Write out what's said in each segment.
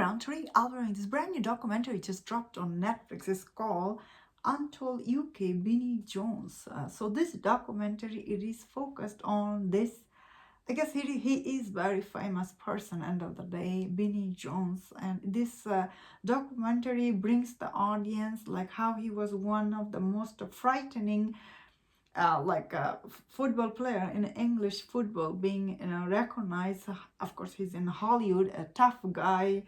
everyone, today I'll be reviewing this brand new documentary just dropped on Netflix. It's called Untold UK Vinnie Jones. So this documentary, it is focused on this. I guess he is very famous person, end of the day, Vinnie Jones. And this documentary brings the audience like how he was one of the most frightening like a football player in English football, being recognized. Of course, he's in Hollywood, a tough guy,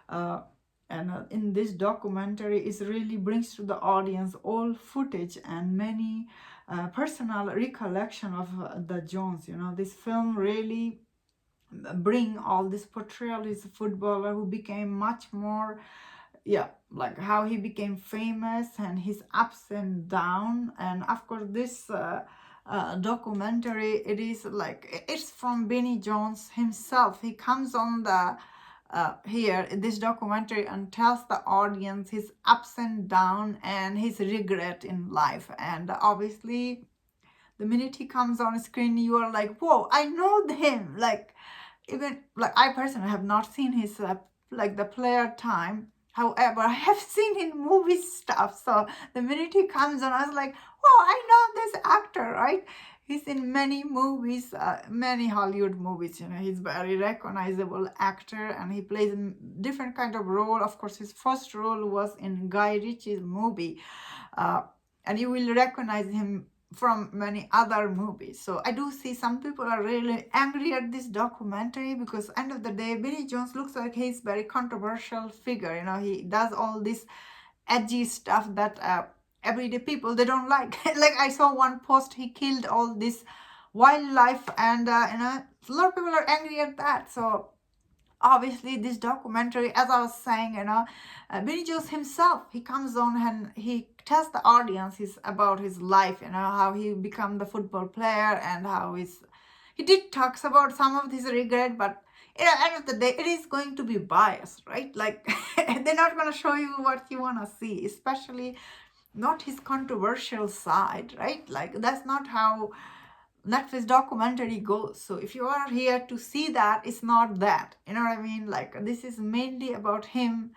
and in this documentary, it really brings to the audience all footage and many personal recollection of the Jones. This film really bring all this portrayal. He's a footballer who became much more, yeah, like how he became famous and his ups and down. And of course this documentary, it is like it's from Vinnie Jones himself. He comes on the here in this documentary and tells the audience his ups and down and his regret in life. And obviously the minute he comes on screen, you are like, whoa, I know him. Like, even like I personally have not seen his like the player time. However, I have seen in movie stuff. So the minute he comes on, I was like, "Wow, I know this actor, right?" He's in many movies, many Hollywood movies. He's very recognizable actor, and he plays a different kind of role. Of course, his first role was in Guy Ritchie's movie, and you will recognize him from many other movies. So I do see some people are really angry at this documentary because end of the day, Vinnie Jones looks like he's very controversial figure. He does all this edgy stuff that everyday people, they don't like. Like I saw one post, he killed all this wildlife, and a lot of people are angry at that. So obviously this documentary, as I was saying, Vinnie Jones himself, he comes on and he tells the audience about his life, how he become the football player and how he did talks about some of his regret, but at the end of the day, it is going to be biased, right? Like they're not going to show you what you want to see, especially not his controversial side, right? Like that's not how Netflix documentary goes. So if you are here to see that, it's not that. You know what I mean? Like this is mainly about him.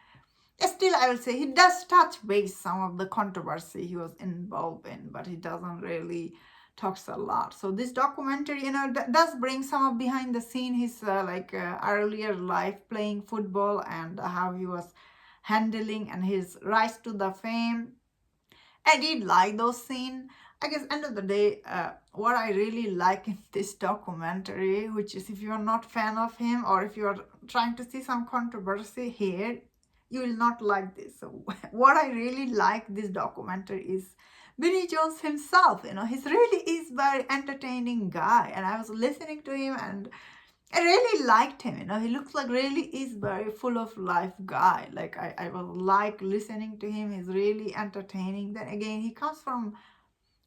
Still, I will say he does touch base some of the controversy he was involved in, but he doesn't really talks a lot. So this documentary, does bring some of behind the scene his earlier life playing football and how he was handling and his rise to the fame. I did like those scenes. I guess end of the day, what I really like in this documentary, which is if you are not fan of him or if you are trying to see some controversy here, you will not like this. So what I really like this documentary is Vinnie Jones himself. He's really is very entertaining guy, and I was listening to him and I really liked him. He looks like really is very full of life guy. Like I was like listening to him. He's really entertaining. Then again, he comes from,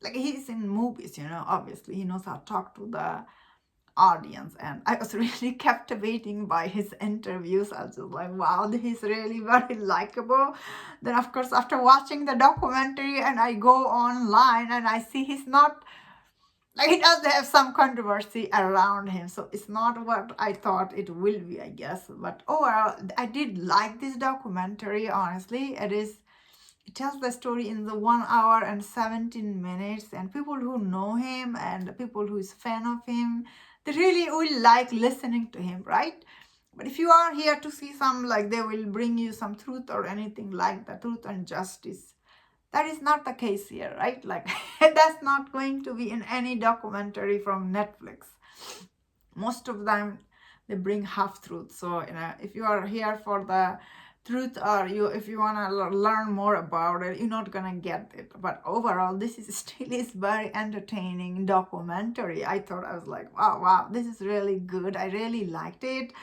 like he's in movies, obviously he knows how to talk to the audience, and I was really captivating by his interviews. I was just like, wow, he's really very likable. Then of course, after watching the documentary and I go online and I see he's not, like he does have some controversy around him, so it's not what I thought it will be, I guess. But overall, I did like this documentary. Honestly, it tells the story in the 1 hour and 17 minutes, and people who know him and people who is fan of him, they really will like listening to him, right? But if you are here to see some, like they will bring you some truth or anything like the truth and justice, that is not the case here, right? Like that's not going to be in any documentary from Netflix. Most of them, they bring half truth. So if you are here for the truth, or if you want to learn more about it, you're not gonna get it. But overall, this is still is very entertaining documentary. I thought, I was like, wow, this is really good. I really liked it.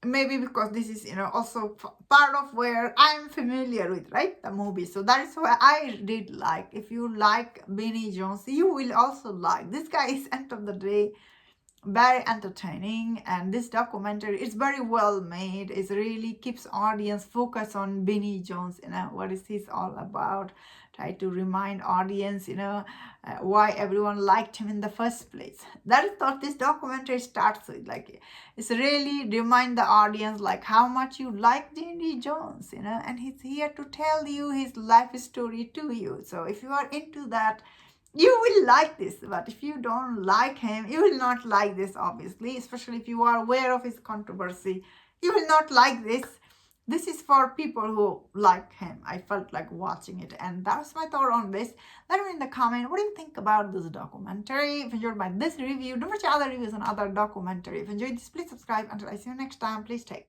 Maybe because this is also part of where I'm familiar with, right, the movie. So that is why I did like. If you like Vinnie Jones, you will also like this guy. Is end of the day very entertaining, and this documentary is very well made. It really keeps audience focus on Vinnie Jones, what is he's all about. Try to remind audience, why everyone liked him in the first place. That is what this documentary starts with. Like, it's really remind the audience like how much you like Vinnie Jones, and he's here to tell you his life story to you. So if you are into that, you will like this. But if you don't like him, you will not like this, obviously, especially if you are aware of his controversy. You will not like this. This is for people who like him. I felt like watching it, and that's my thought on this. Let me in the comment, what do you think about this documentary? If you enjoyed by this review, don't forget other reviews on other documentary. If you enjoyed this, please subscribe. Until I see you next time, please take